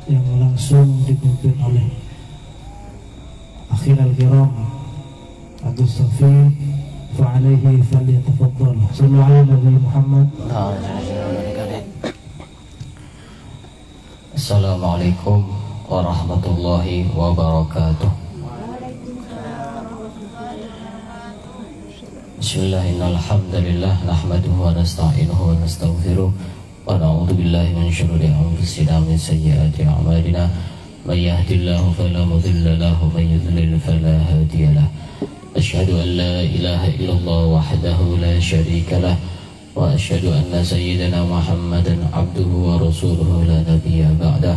yang langsung dipimpin oleh akhir al-kiram Agus Safi, fa'alaihi falyatafaddal. Sallu ala Nabi Muhammad. Assalamualaikum warahmatullahi wabarakatuh. Bismillahirrahmanirrahim. Nahmaduhu wa nasta'inuhu wa nastaghfiruh wa na'udzu billahi min syururi anfusina wa min sayyiati a'malina. May yahdihillahu fala mudilla lahu wa may yudlil fala hadiya lahu. Asyhadu an la ilaha illallah wahdahu la syarika lah wa asyhadu anna sayyidana Muhammadan abduhu wa rasuluhu la nabiyya ba'dah.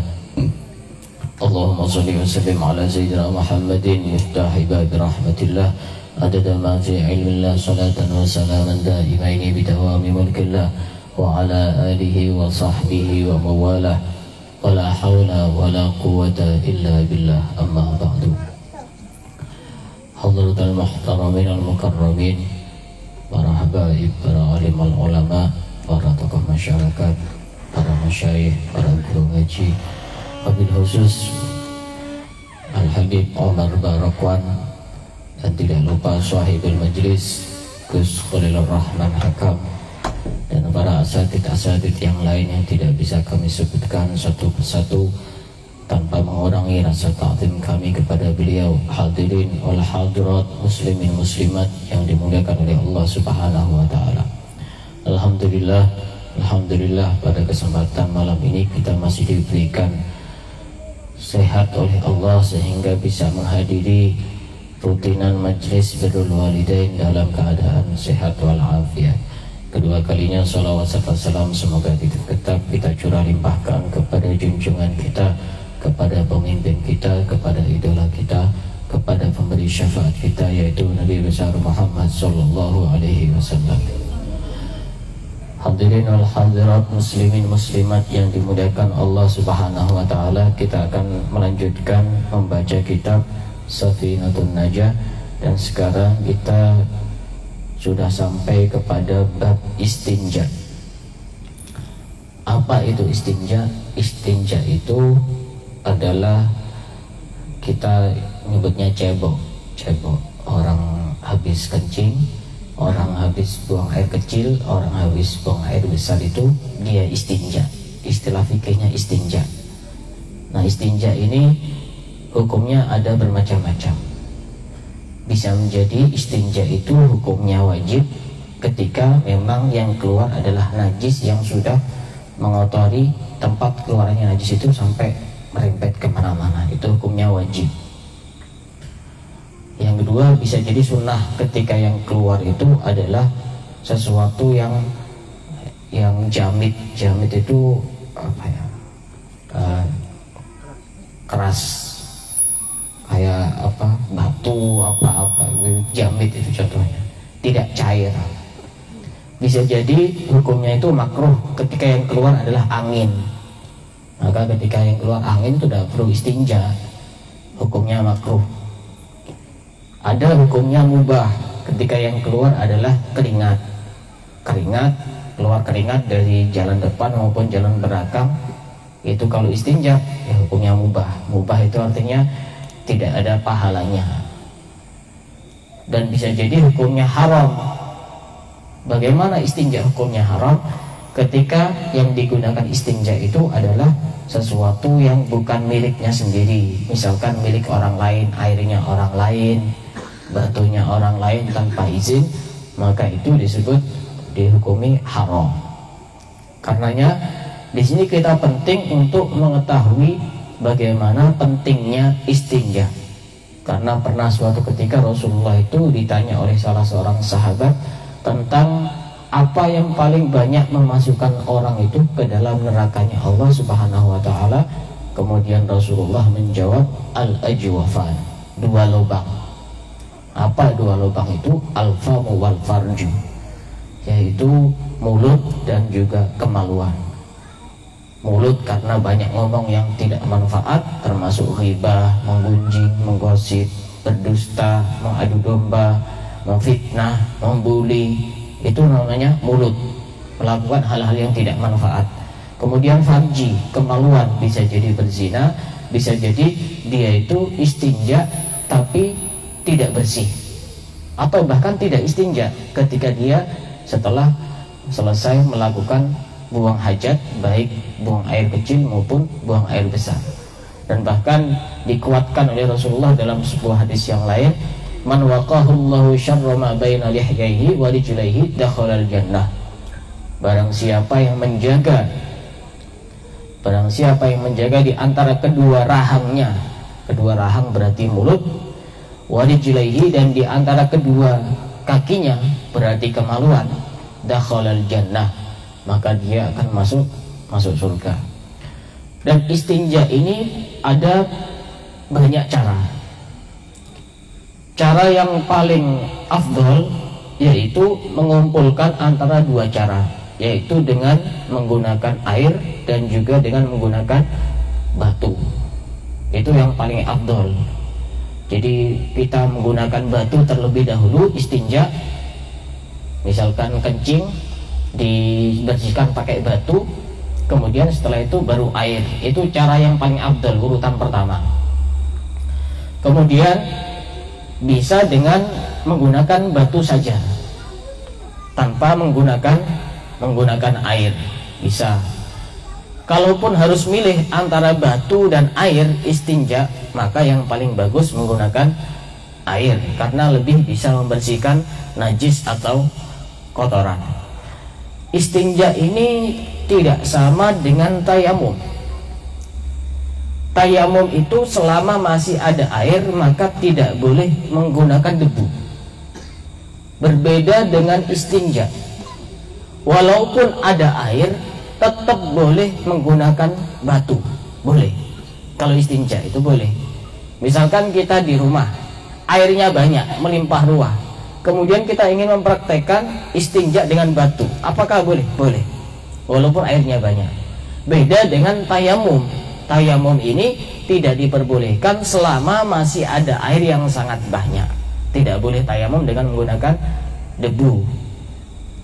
Allahumma shalli wa sallim ala sayyidina Muhammadin miftahi bab rahmatillah adada ma fi ilmillah salatan wa salaman daimaini bidawami mulkillah wa ala alihi wa sahbihi wa mawalah wa la hawla wa la quwwata illa billah. Amma ba'du. Hadratul muhtaramin al-mukarramin, para habaib, para alim al-ulama, para tokoh masyarakat, para masyayikh, para guru ngaji, wabil khusus Al-Habib Omar Barakwan, dan tidak lupa sahibul majlis Gus Khalilur Rahman Hakam, dan para asatid yang lain yang tidak bisa kami sebutkan satu persatu tanpa mengurangi rasa ta'zim kami kepada beliau. Hadirin wal hadirat, muslimin muslimat yang dimuliakan oleh Allah Subhanahu wa taala. Alhamdulillah pada kesempatan malam ini kita masih diberikan sehat oleh Allah sehingga bisa menghadiri rutinan majlis birrul walidain dalam keadaan sehat walafiat. Kedua kalinya salawat serta salam semoga tetap kita curah limpahkan kepada junjungan kita, kepada pemimpin kita, kepada idola kita, kepada pemberi syafaat kita, yaitu Nabi besar Muhammad sallallahu alaihi wasallam. Hadirin wal hadirat, muslimin muslimat yang dimuliakan Allah Subhanahu wa taala, kita akan melanjutkan membaca kitab Safinatun Najah, dan sekarang kita sudah sampai kepada bab istinja. Apa itu istinja? Istinja itu adalah, kita nyebutnya cebok. Orang habis kencing, orang habis buang air kecil, orang habis buang air besar, itu dia istinja. Istilah fikihnya istinja. Nah, istinja ini hukumnya ada bermacam-macam. Bisa menjadi istinja itu hukumnya wajib ketika memang yang keluar adalah najis yang sudah mengotori tempat keluarnya najis itu sampai merembet kemana-mana, itu hukumnya wajib. Yang kedua, bisa jadi sunnah ketika yang keluar itu adalah sesuatu yang jamit itu apa ya, keras, kayak apa, batu apa jamit itu contohnya, tidak cair. Bisa jadi hukumnya itu makruh ketika yang keluar adalah angin. Maka ketika yang keluar angin itu tidak perlu istinja, hukumnya makruh. Ada hukumnya mubah ketika yang keluar adalah keringat, keluar keringat dari jalan depan maupun jalan belakang, itu kalau istinja ya hukumnya mubah. Mubah itu artinya tidak ada pahalanya. Dan bisa jadi hukumnya haram. Bagaimana istinja hukumnya haram? Ketika yang digunakan istinja itu adalah sesuatu yang bukan miliknya sendiri, misalkan milik orang lain, airnya orang lain, batunya orang lain tanpa izin, maka itu disebut dihukumi haram. Karenanya di sini kita penting untuk mengetahui bagaimana pentingnya istinja. Karena pernah suatu ketika Rasulullah itu ditanya oleh salah seorang sahabat tentang apa yang paling banyak memasukkan orang itu ke dalam nerakanya Allah Subhanahu wa taala. Kemudian Rasulullah menjawab, al-ajwafan, dua lubang. Apa dua lubang itu? Al-famu wal farju, yaitu mulut dan juga kemaluan. Mulut karena banyak ngomong yang tidak manfaat, termasuk ghibah, menggunjing, menggosip, berdusta, mengadu domba, memfitnah, membuli, itu namanya mulut, melakukan hal-hal yang tidak manfaat. Kemudian farji, kemaluan, bisa jadi berzina, bisa jadi dia itu istinja tapi tidak bersih, atau bahkan tidak istinja ketika dia setelah selesai melakukan buang hajat, baik buang air kecil maupun buang air besar. Dan bahkan dikuatkan oleh Rasulullah dalam sebuah hadis yang lain, man waqahullahu syarra ma baina lihyaihi wa rijlaihi dakhalal jannah. Barang siapa yang menjaga di antara kedua rahangnya, kedua rahang berarti mulut, wa rijlaihi, dan di antara kedua kakinya berarti kemaluan, dakhalal jannah, maka dia akan masuk surga. Dan istinja ini ada banyak cara. Cara yang paling afdol yaitu mengumpulkan antara dua cara, yaitu dengan menggunakan air dan juga dengan menggunakan batu. Itu yang paling afdol. Jadi kita menggunakan batu terlebih dahulu istinja. Misalkan kencing dibersihkan pakai batu, kemudian setelah itu baru air. Itu cara yang paling afdal, urutan pertama. Kemudian bisa dengan menggunakan batu saja tanpa menggunakan air, bisa. Kalaupun harus milih antara batu dan air istinja, maka yang paling bagus menggunakan air, karena lebih bisa membersihkan najis atau kotoran. Istinja ini tidak sama dengan tayamum. Tayamum itu selama masih ada air maka tidak boleh menggunakan debu. Berbeda dengan istinja, walaupun ada air tetap boleh menggunakan batu, boleh. Kalau istinja itu boleh. Misalkan kita di rumah, airnya banyak, melimpah ruah, kemudian kita ingin mempraktekkan istinja dengan batu, apakah boleh? Boleh, walaupun airnya banyak. Beda dengan tayamum. Tayamum ini tidak diperbolehkan selama masih ada air yang sangat banyak. Tidak boleh tayamum dengan menggunakan debu,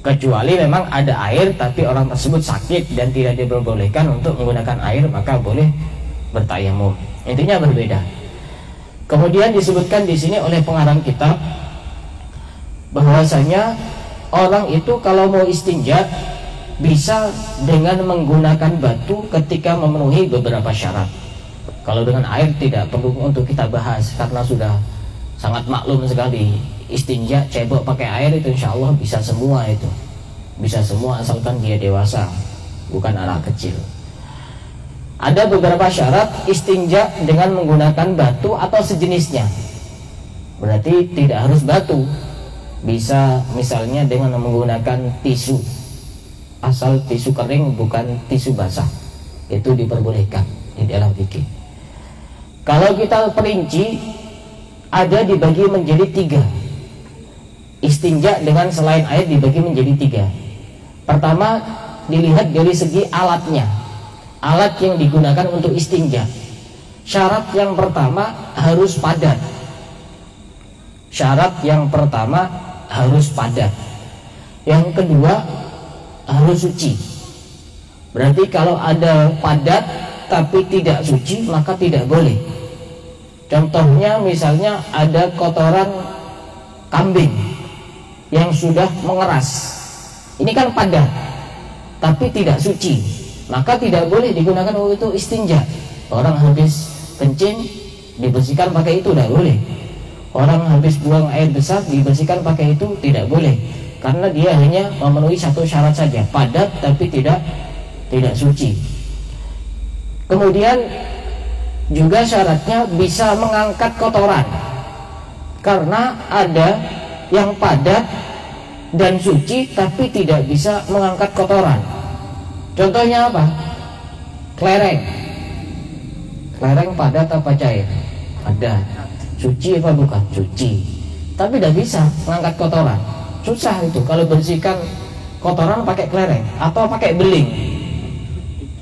kecuali memang ada air tapi orang tersebut sakit dan tidak diperbolehkan untuk menggunakan air, maka boleh bertayamum. Intinya berbeda. Kemudian disebutkan di sini oleh pengarang kitab bahwasanya orang itu kalau mau istinja bisa dengan menggunakan batu ketika memenuhi beberapa syarat. Kalau dengan air tidak perlu untuk kita bahas karena sudah sangat maklum sekali. Istinja cebok pakai air itu insya Allah bisa semua, itu bisa semua asalkan dia dewasa, bukan anak kecil. Ada beberapa syarat istinja dengan menggunakan batu atau sejenisnya. Berarti tidak harus batu, bisa misalnya dengan menggunakan tisu, asal tisu kering bukan tisu basah, itu diperbolehkan di dalam fikih. Kalau kita perinci, ada dibagi menjadi 3. Istinja dengan selain air dibagi menjadi 3. Pertama, dilihat dari segi alatnya, alat yang digunakan untuk istinja. Syarat yang pertama harus padat. Syarat yang pertama harus padat. Yang kedua harus suci. Berarti kalau ada padat tapi tidak suci maka tidak boleh. Contohnya misalnya ada kotoran kambing yang sudah mengeras, ini kan padat tapi tidak suci, maka tidak boleh digunakan untuk istinja. Orang habis kencing dibersihkan pakai itu tidak boleh. Orang habis buang air besar dibersihkan pakai itu tidak boleh, karena dia hanya memenuhi satu syarat saja, padat tapi tidak suci. Kemudian juga syaratnya bisa mengangkat kotoran, karena ada yang padat dan suci tapi tidak bisa mengangkat kotoran. Contohnya apa? Kelereng. Kelereng padat apa cair? Padat. Suci apa bukan? Suci. Tapi tidak bisa mengangkat kotoran. Susah itu kalau bersihkan kotoran pakai kelereng atau pakai beling.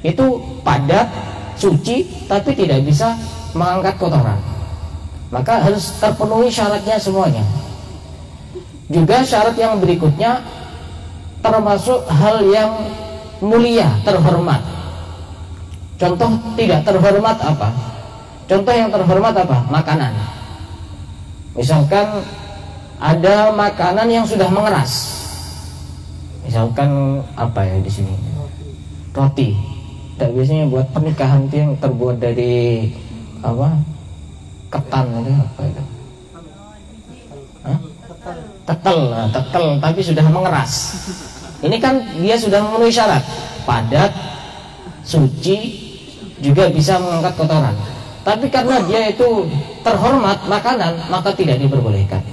Itu padat, suci tapi tidak bisa mengangkat kotoran. Maka harus terpenuhi syaratnya semuanya. Juga syarat yang berikutnya termasuk hal yang mulia, terhormat. Contoh tidak terhormat apa? Contoh yang terhormat apa? Makanan. Misalkan ada makanan yang sudah mengeras. Misalkan apa ya di sini? Roti. Tak biasanya buat pernikahan itu yang terbuat dari apa? Ketan itu apa itu? Hah? Tetel, tapi sudah mengeras. Ini kan dia sudah memenuhi syarat, padat, suci, juga bisa mengangkat kotoran. Tapi karena dia itu terhormat makanan, maka tidak diperbolehkan.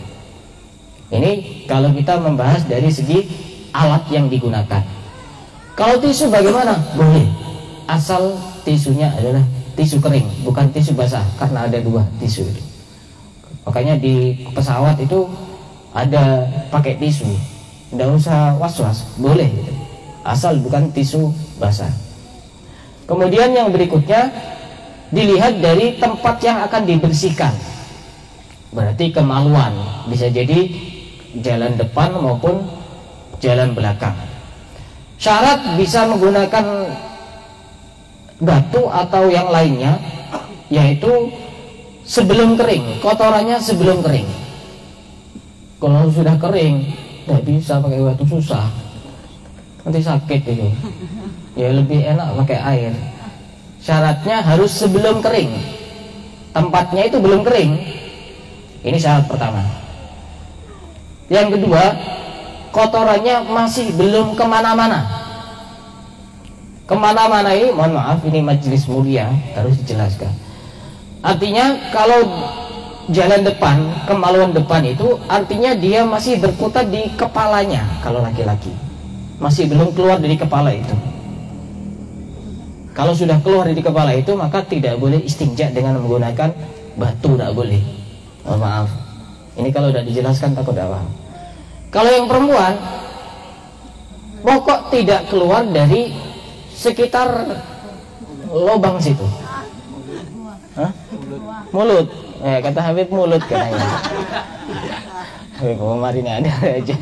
Ini kalau kita membahas dari segi alat yang digunakan. Kalau tisu bagaimana? Boleh, asal tisunya adalah tisu kering, bukan tisu basah, karena ada dua tisu itu. Makanya di pesawat itu ada pakai tisu, tidak usah was-was, boleh gitu. Asal bukan tisu basah. Kemudian yang berikutnya dilihat dari tempat yang akan dibersihkan. Berarti kemaluan, bisa jadi jalan depan maupun jalan belakang. Syarat bisa menggunakan batu atau yang lainnya, yaitu sebelum kering, kotorannya sebelum kering. Kalau sudah kering, tidak bisa pakai batu, susah, nanti sakit itu. Ya lebih enak pakai air. Syaratnya harus sebelum kering, tempatnya itu belum kering. Ini syarat pertama. Yang kedua, kotorannya masih belum kemana-mana. Kemana-mana ini, mohon maaf, ini majelis mulia, harus dijelaskan. Artinya kalau jalan depan, kemaluan depan itu artinya dia masih berkutat di kepalanya. Kalau laki-laki masih belum keluar dari kepala itu. Kalau sudah keluar dari kepala itu, maka tidak boleh istinja dengan menggunakan batu, tidak boleh. Mohon maaf, ini kalau sudah dijelaskan takut apa. Kalau yang perempuan, pokok tidak keluar dari sekitar lubang situ. Hah? Mulut. Kata Habib mulut katanya. Habib kemarin ada aja.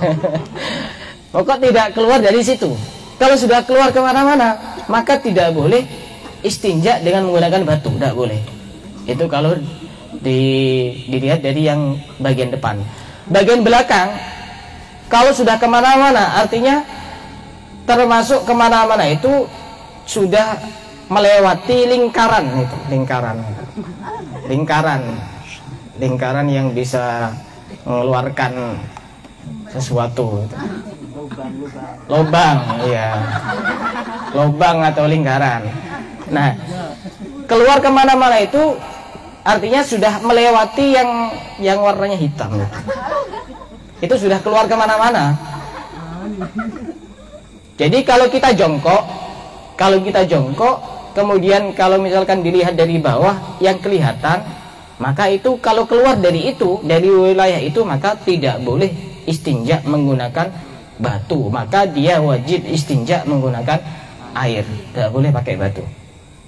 Pokok tidak keluar dari situ. Kalau sudah keluar kemana-mana, maka tidak boleh istinja dengan menggunakan batu, tidak boleh. Itu kalau dilihat dari yang bagian depan. Bagian belakang, kalau sudah kemana-mana, artinya termasuk kemana-mana itu sudah melewati lingkaran itu, lingkaran yang bisa mengeluarkan sesuatu itu. Lubang, ya, lubang atau lingkaran. Nah, keluar kemana-mana itu artinya sudah melewati yang warnanya hitam. Itu sudah keluar kemana-mana. Jadi kalau kita jongkok, kemudian kalau misalkan dilihat dari bawah yang kelihatan, maka itu kalau keluar dari wilayah itu, maka tidak boleh istinja menggunakan batu, maka dia wajib istinja menggunakan air, tidak boleh pakai batu.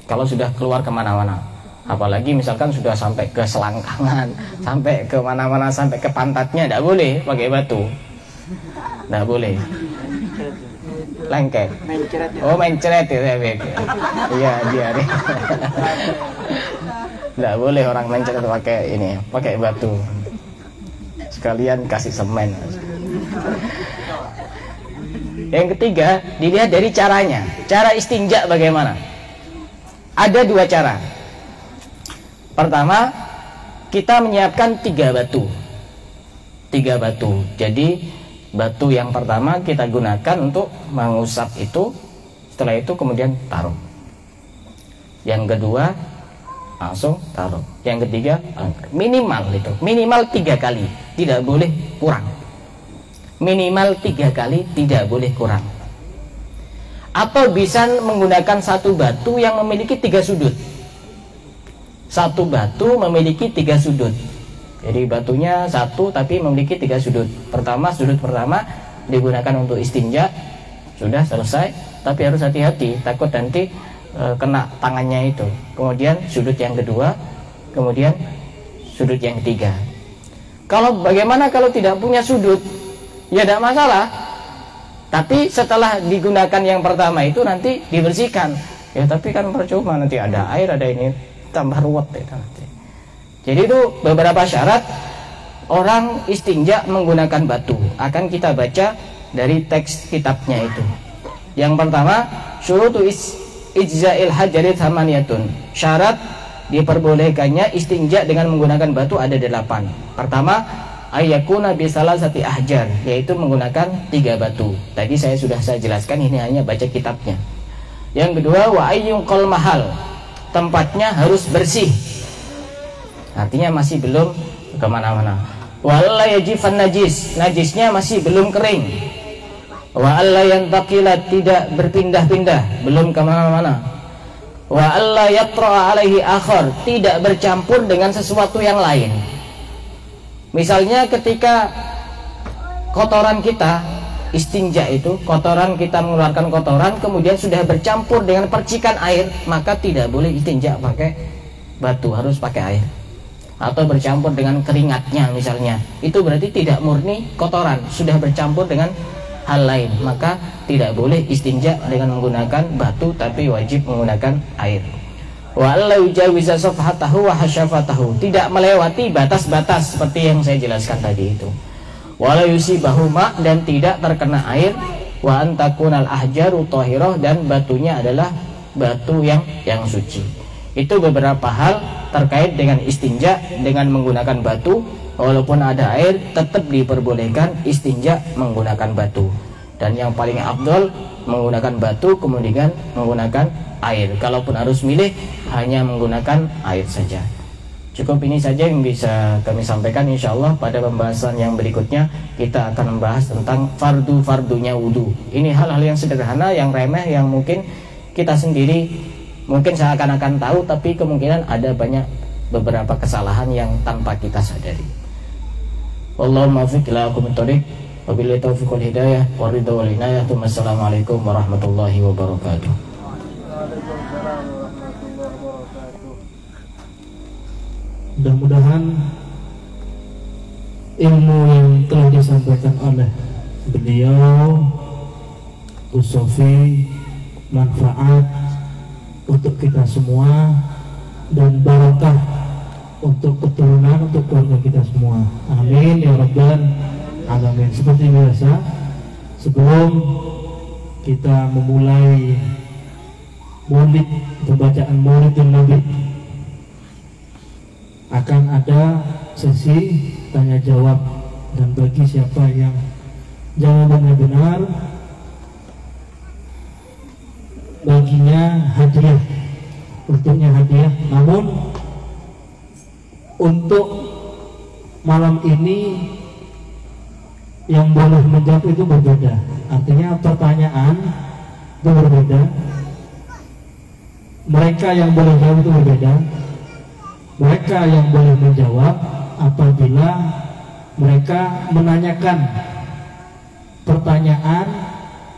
Kalau sudah keluar kemana-mana, apalagi misalkan sudah sampai ke selangkangan, sampai ke mana-mana, sampai ke pantatnya, tidak boleh pakai batu, tidak boleh. Lengket. Oh, mencret ya, iya dia. Tidak boleh orang mencret pakai batu. Sekalian kasih semen. Yang ketiga, dilihat dari caranya. Cara istinja bagaimana? Ada dua cara. Pertama, kita menyiapkan 3 batu. Jadi batu yang pertama kita gunakan untuk mengusap itu. Setelah itu kemudian taruh. Yang kedua langsung taruh. Yang ketiga minimal 3 kali, tidak boleh kurang. Minimal 3 kali, tidak boleh kurang. Atau bisa menggunakan satu batu yang memiliki 3 sudut. Satu batu memiliki 3 sudut. Jadi batunya satu tapi memiliki 3 sudut. Sudut pertama digunakan untuk istinja, sudah selesai. Tapi harus hati-hati, takut nanti kena tangannya itu. Kemudian sudut yang kedua, kemudian sudut yang ketiga. Bagaimana kalau tidak punya sudut? Ya tidak masalah. Tapi setelah digunakan yang pertama itu nanti dibersihkan. Ya tapi kan percuma, nanti ada air, ada ini, tambah ruwet itu nanti. Jadi itu beberapa syarat orang istinja menggunakan batu. Akan kita baca dari teks kitabnya itu. Yang pertama, syurutu ijza'il hajari thamaniyatun. Syarat diperbolehkannya istinja dengan menggunakan batu ada 8. Pertama, ayyakuna bisalasati ahjar, yaitu menggunakan 3 batu. Tadi saya jelaskan, ini hanya baca kitabnya. Yang kedua, wa ayyunqal mahal, tempatnya harus bersih, artinya masih belum kemana-mana. Wa alla yajifan najis, najisnya masih belum kering. Wa alla yantaqila, tidak berpindah-pindah, belum kemana-mana. Wa alla yatra alaihi akhar, tidak bercampur dengan sesuatu yang lain. Misalnya ketika kotoran kita istinja itu, kotoran kita mengeluarkan kotoran, kemudian sudah bercampur dengan percikan air, maka tidak boleh istinja pakai batu, harus pakai air. Atau bercampur dengan keringatnya misalnya, itu berarti tidak murni kotoran, sudah bercampur dengan hal lain, maka tidak boleh istinja dengan menggunakan batu, tapi wajib menggunakan air. Wa alla yujawiza safhatahu wa hasyafatahu, tidak melewati batas-batas seperti yang saya jelaskan tadi itu. Wala yusibahu ma, dan tidak terkena air. Wa antakunal ahjaru thahirah, dan batunya adalah batu yang suci. Itu beberapa hal terkait dengan istinja dengan menggunakan batu. Walaupun ada air, tetap diperbolehkan istinja menggunakan batu. Dan yang paling afdol menggunakan batu kemudian menggunakan air. Kalaupun harus milih, hanya menggunakan air saja. Cukup ini saja yang bisa kami sampaikan. Insya Allah pada pembahasan yang berikutnya kita akan membahas tentang fardu-fardunya wudhu. Ini hal-hal yang sederhana, yang remeh, yang mungkin kita sendiri mungkin seakan-akan tahu, tapi kemungkinan ada banyak beberapa kesalahan yang tanpa kita sadari. Wallahu muwaffiq ila aqwamit thoriq, wabillahi taufiq wal hidayah, waridha wal inayah. Wassalamualaikum warahmatullahi wabarakatuh. Mudah-mudahan ilmu yang telah disampaikan oleh beliau Gus Sofi manfaat untuk kita semua dan barokah untuk keturunan, untuk keluarga kita semua. Amin ya rabbal alamin. Seperti biasa, sebelum kita memulai maulid, pembacaan maulidun nabi, akan ada sesi tanya jawab, dan bagi siapa yang jawabannya benar, baginya hadiah, untuknya hadiah. Namun untuk malam ini yang boleh menjawab itu berbeda, artinya pertanyaan itu berbeda, mereka yang boleh jawab itu berbeda. Mereka yang boleh menjawab apabila mereka menanyakan pertanyaan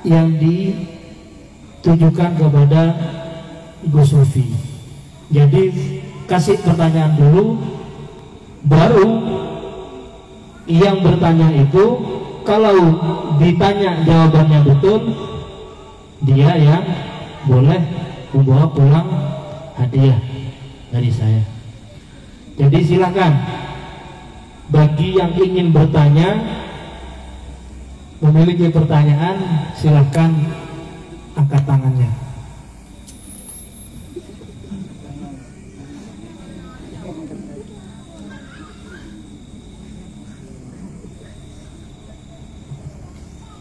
yang ditujukan kepada Gus Sofi. Jadi kasih pertanyaan dulu, baru yang bertanya itu kalau ditanya jawabannya betul, dia yang boleh membawa pulang hadiah dari saya. Jadi silakan bagi yang ingin bertanya, memiliki pertanyaan, silakan angkat tangannya.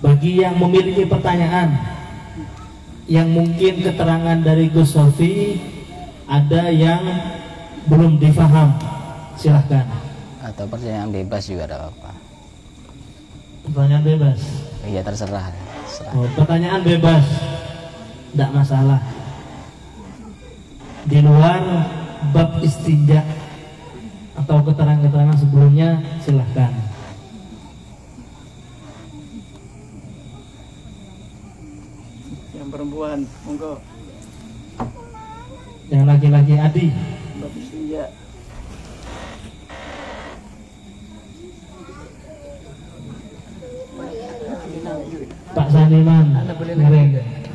Bagi yang memiliki pertanyaan, yang mungkin keterangan dari Gus Sofi ada yang belum difaham, silahkan. Atau pertanyaan bebas juga ada apa? Pertanyaan bebas? Iya, terserah. Oh, pertanyaan bebas, tidak masalah. Di luar bab istinja atau keterangan-keterangan sebelumnya, silahkan. Yang perempuan, monggo. Yang laki-laki Adi. Iya. Pak Saniman.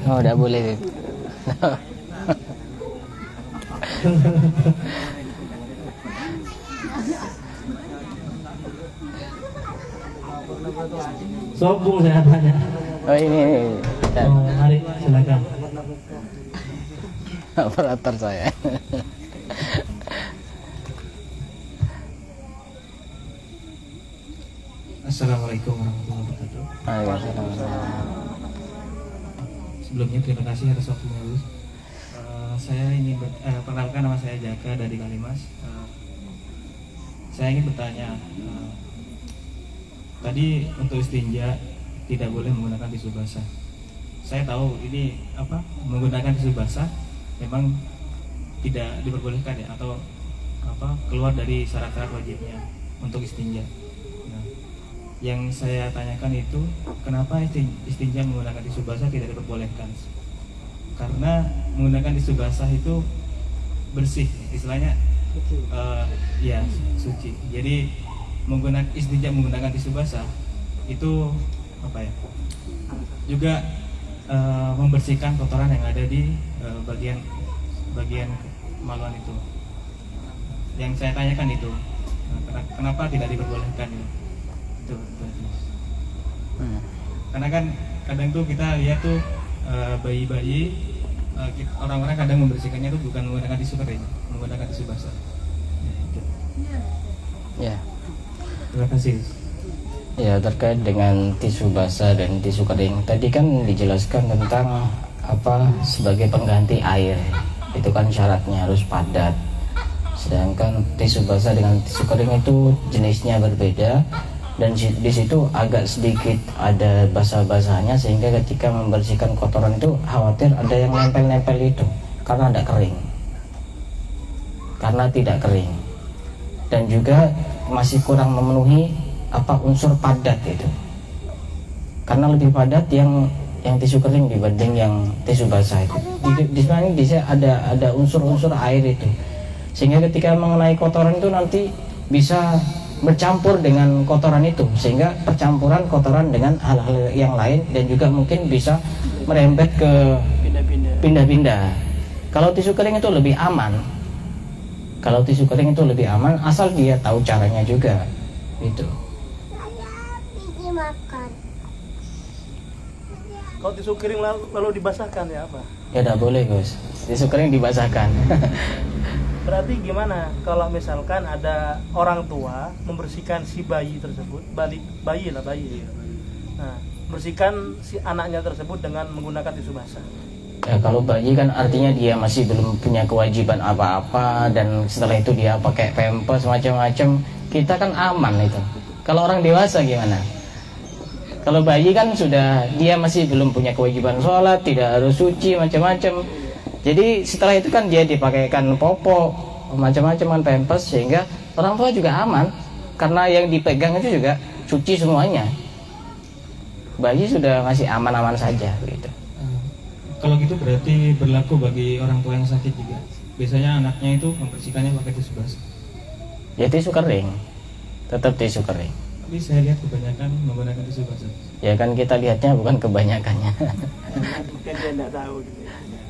Oh, tidak boleh. Sombong saya tanya. Oh ini. Oh, mari silakan. Operator saya. Assalamualaikum warahmatullahi wabarakatuh. Waalaikumsalam. Sebelumnya terima kasih atas waktunya, Gus. Saya ingin perkenalkan, nama saya Jaka dari Kalimas. Saya ingin bertanya, tadi untuk istinja tidak boleh menggunakan tisu basah. Saya tahu ini menggunakan tisu basah memang tidak diperbolehkan ya, atau keluar dari syarat-syarat wajibnya untuk istinja. Nah, yang saya tanyakan itu kenapa istinja menggunakan tisu basah tidak diperbolehkan? Karena menggunakan tisu basah itu bersih, istilahnya ya suci. Jadi istinja menggunakan tisu basah itu juga membersihkan kotoran yang ada di bagian kemaluan itu. Yang saya tanyakan itu kenapa tidak diperbolehkan ya? Itu. Karena kan kadang tuh kita lihat tuh bayi-bayi, orang-orang kadang membersihkannya itu bukan menggunakan tisu kering, menggunakan tisu basah. Ya. Terima kasih. Ya, terkait dengan tisu basah dan tisu kering, tadi kan dijelaskan tentang sebagai pengganti air. Itu kan syaratnya harus padat. Sedangkan tisu basah dengan tisu kering itu jenisnya berbeda, dan di situ agak sedikit ada basah-basahnya, sehingga ketika membersihkan kotoran itu khawatir ada yang nempel-nempel itu karena tidak kering, dan juga masih kurang memenuhi unsur padat itu, karena lebih padat yang tisu kering dibanding yang tisu basah itu. Di sana ada unsur-unsur air itu, sehingga ketika mengenai kotoran itu nanti bisa bercampur dengan kotoran itu, sehingga percampuran kotoran dengan hal-hal yang lain, dan juga mungkin bisa merembet ke pindah-pindah. Kalau tisu kering itu lebih aman. Asal dia tahu caranya juga. Itu. Kalau tisu kering lalu dibasahkan ya apa? Ya tidak boleh, Gus. Tisu kering dibasahkan. Berarti gimana kalau misalkan ada orang tua membersihkan si bayi tersebut, bayi. Nah, bersihkan si anaknya tersebut dengan menggunakan tisu basah. Ya, kalau bayi kan artinya dia masih belum punya kewajiban apa-apa, dan setelah itu dia pakai pampers macam-macam, kita kan aman itu. Kalau orang dewasa gimana? Kalau bayi kan dia masih belum punya kewajiban sholat, tidak harus suci macam-macam. Jadi setelah itu kan dia dipakaikan popok macam-macam pampers, sehingga orang tua juga aman, karena yang dipegang itu juga suci semuanya. Bayi sudah masih aman-aman saja gitu. Kalau gitu berarti berlaku bagi orang tua yang sakit juga. Biasanya anaknya itu membersihkannya pakai tisu basah. Ya tisu kering, tetap tisu kering. Tapi saya lihat kebanyakan menggunakan tisu basah. Ya kan kita lihatnya bukan kebanyakannya. Mungkin dia tidak tahu gitu.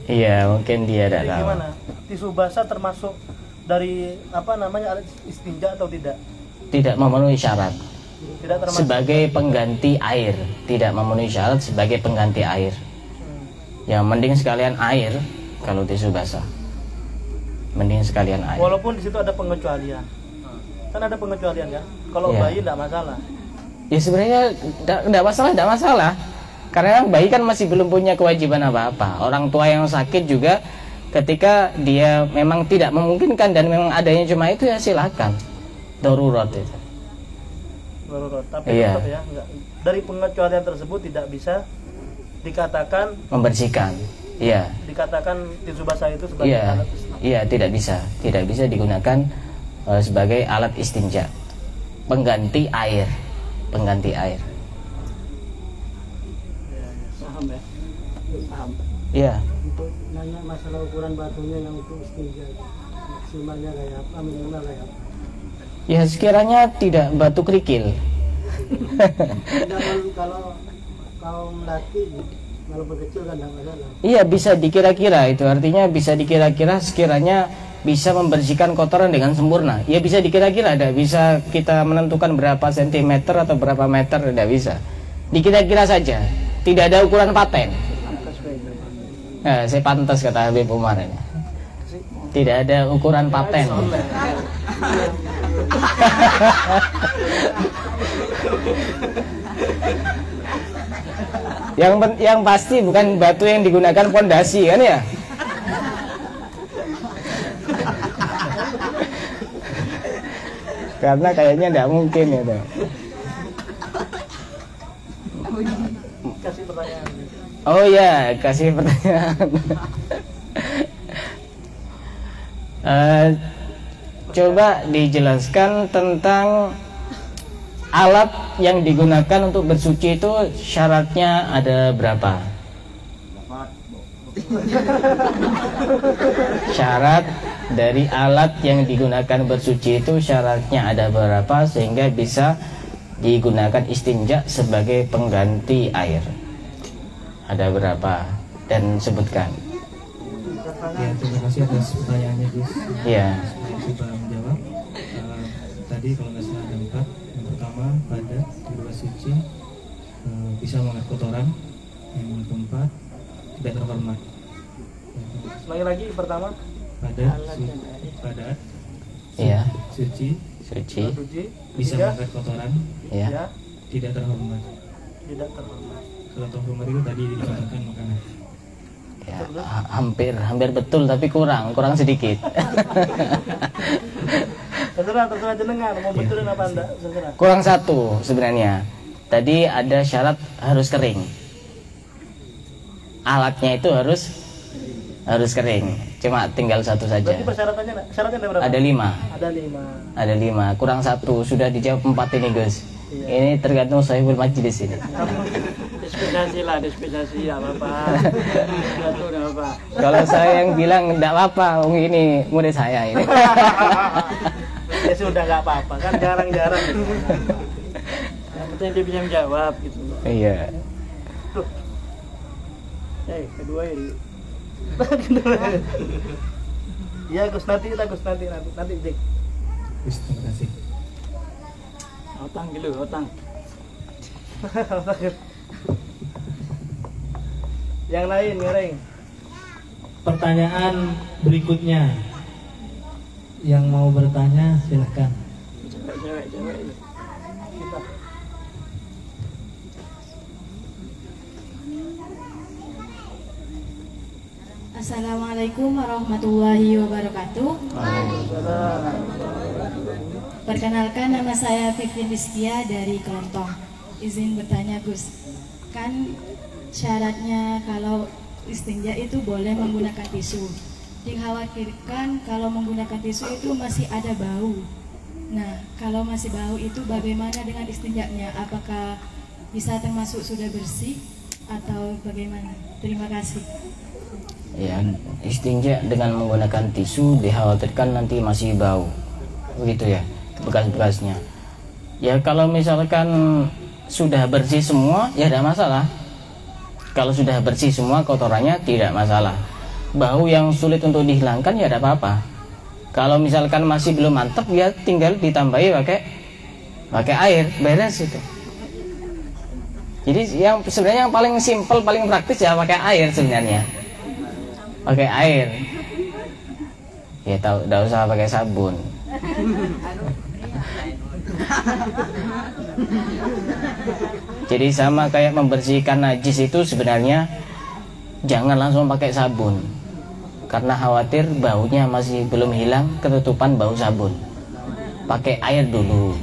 Iya, mungkin dia tidak tahu. Gimana? Tisu basah termasuk dari alat istinja atau tidak? Tidak memenuhi syarat. Tidak termasuk sebagai pengganti air, tidak memenuhi syarat sebagai pengganti air. Ya mending sekalian air kalau tisu basah. Mending sekalian air. Walaupun di situ ada pengecualian. Kan ada pengecualian kan? Kalau Ya. bayi tidak masalah. Ya sebenarnya tidak masalah. Karena bayi kan masih belum punya kewajiban apa-apa. Orang tua yang sakit juga ketika dia memang tidak memungkinkan dan memang adanya cuma itu, ya silakan. Darurat itu. Darurat. Tapi Iya. tetap ya, dari pengecualian tersebut tidak bisa dikatakan Membersihkan. Iya. dikatakan tisu basah itu sebagai Iya. alat istinja. Iya, tidak bisa digunakan sebagai alat istinja. Pengganti air. Paham ya? Paham. Iya. Untuk nanya masalah ukuran batunya yang untuk istinja, maksimalnya kayak apa, minimal kayak apa? Ya sekiranya tidak batu kerikil. Tidak, kalau kaum laki, walaupun kecil kan tidak masalah. Iya, bisa dikira-kira itu. Artinya bisa dikira-kira sekiranya bisa membersihkan kotoran dengan sempurna? Ya bisa dikira-kira, tidak bisa kita menentukan berapa sentimeter atau berapa meter, tidak bisa. Dikira-kira saja, tidak ada ukuran paten. Nah, saya pantas kata Habib Umar ini. Tidak ada ukuran paten. Yang pasti bukan batu yang digunakan pondasi kan ya. Karena kayaknya tidak mungkin ya tuh. Kasih pertanyaan. Oh ya, kasih pertanyaan. Coba dijelaskan tentang alat yang digunakan untuk bersuci itu syaratnya ada berapa? Syarat dari alat yang digunakan bersuci itu syaratnya ada berapa sehingga bisa digunakan istinja sebagai pengganti air? Ada berapa? Dan sebutkan. Ya, terima kasih atas pertanyaannya Gus. Ya. Saya coba menjawab. Tadi kalau nggak salah ada 4. Yang pertama padat, kedua suci, bisa mengangkat kotoran. Yang keempat tidak terhormat. Lagi pertama Padat, padat, Iya. suci, Suci. suci, bisa tiga, mengangkat kotoran, Ya. ya, tidak terhormat. tidak terhormat. Kalau terhormat itu tadi dicontohkan makanan. Ya, hampir betul tapi kurang sedikit. Terserah jenengan mau betulin apa enggak, terserah. Kurang satu sebenarnya. Tadi ada syarat harus kering. Alatnya itu harus kering. Cuma tinggal satu saja. Berarti persyaratannya syaratnya ada berapa? Ada 5. Ada 5. Kurang satu. Sudah dijawab 4 ini Gus. Iya. Ini tergantung sahibul majlis ini. Dispensasi lah, dispensasi apa-apa. Satu udah apa. Kalau saya yang bilang enggak apa-apa, ini murid saya ini. Ya sudah nggak apa-apa kan jarang-jarang. Yang penting dia bisa menjawab gitu. Iya. Tuh. Kedua ini. Iya Gus nanti Dik. Gus, terima kasih. Otang gitu, otang. Yang lain ngereng. Pertanyaan berikutnya, yang mau bertanya silahkan. Cewek. Kita. Assalamualaikum warahmatullahi wabarakatuh. Perkenalkan, nama saya Fikri Rizkia dari Kelontong. Izin bertanya Gus, kan syaratnya kalau istinja itu boleh menggunakan tisu. Dikhawatirkan kalau menggunakan tisu itu masih ada bau. Nah, kalau masih bau itu bagaimana dengan istinjanya? Apakah bisa termasuk sudah bersih atau bagaimana? Terima kasih. Ya, istinja dengan menggunakan tisu dikhawatirkan nanti masih bau, begitu ya, bekas-bekasnya. Ya kalau misalkan sudah bersih semua, ya tidak masalah. Kalau sudah bersih semua kotorannya tidak masalah. Bau yang sulit untuk dihilangkan ya tidak apa-apa. Kalau misalkan masih belum mantap, ya tinggal ditambahi pakai air, beres itu. Jadi yang sebenarnya yang paling simpel, paling praktis ya pakai air sebenarnya. Pakai air. Ya tidak usah pakai sabun. Jadi sama kayak membersihkan najis itu sebenarnya jangan langsung pakai sabun. Karena khawatir baunya masih belum hilang ketutupan bau sabun. Pakai air dulu.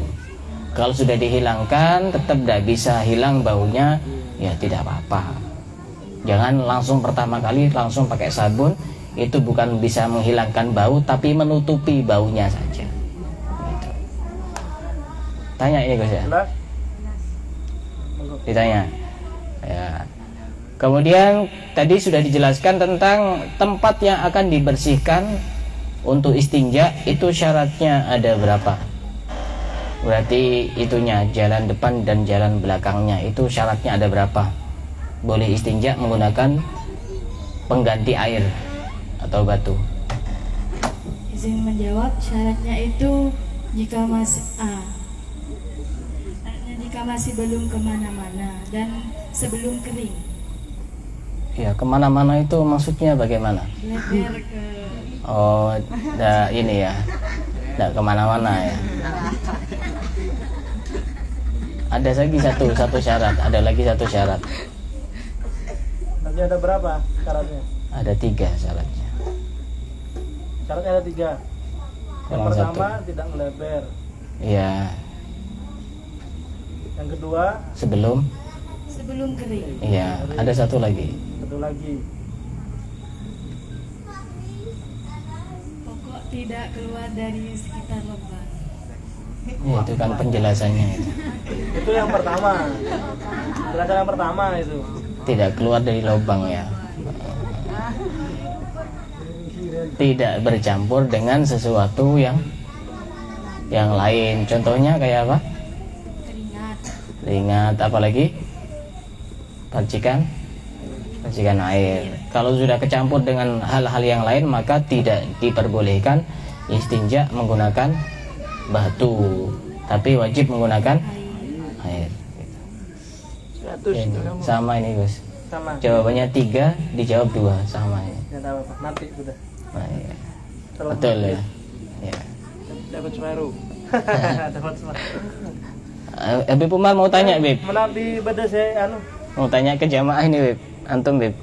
Kalau sudah dihilangkan tetap tidak bisa hilang baunya, ya tidak apa-apa. Jangan langsung pertama kali langsung pakai sabun, itu bukan bisa menghilangkan bau tapi menutupi baunya saja. Gitu. Tanya ini Gus ya. Ditanya. Ya. Kemudian tadi sudah dijelaskan tentang tempat yang akan dibersihkan untuk istinja, itu syaratnya ada berapa? Berarti itunya jalan depan dan jalan belakangnya itu syaratnya ada berapa? Boleh istinja menggunakan pengganti air atau batu. izin menjawab, syaratnya itu jika masih belum kemana-mana dan sebelum kering. Ya, kemana-mana itu maksudnya bagaimana? Lebar ke Oh, ini ya, tidak kemana-mana ya. Ada lagi satu syarat, ada lagi satu syarat. Nanti ada berapa syaratnya? Ada 3 syaratnya. Syaratnya ada 3. Yang Kurang pertama satu. tidak melebar. Iya, Yang kedua sebelum. kering. Iya, ada satu lagi. satu lagi. Pokok tidak keluar dari sekitar lubang. Ya, itu kan penjelasannya itu. Itu yang pertama. Penjelasan yang pertama itu. Tidak keluar dari lubang ya. Tidak bercampur dengan sesuatu yang lain. Contohnya kayak apa? Keringat, apalagi percikan air. Kalau sudah kecampur dengan hal-hal yang lain, maka tidak diperbolehkan istinja menggunakan batu, tapi wajib menggunakan air. Ini, sama ini Gus. Sama. Jawabannya 3, dijawab 2, sama ini. Ya, tak apa-apa. Nanti sudah. Nah, iya. Setelah Betul nanti. ya. Ya. Dapat separuh. Dapat separuh. Habib Umar mau tanya, Bib. Menanti beda saya Mau tanya ke jamaah ini, Bib. Antum, Bib.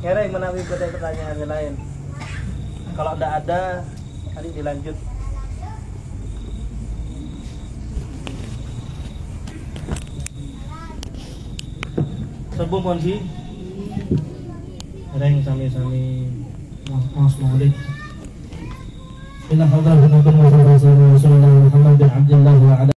Ngereng menanti beda pertanyaan yang lain. Kalau tidak ada, tadi dilanjut. Sebuah kondisi Reng sami-sami Mas Maulid Bismillahirrahmanirrahim.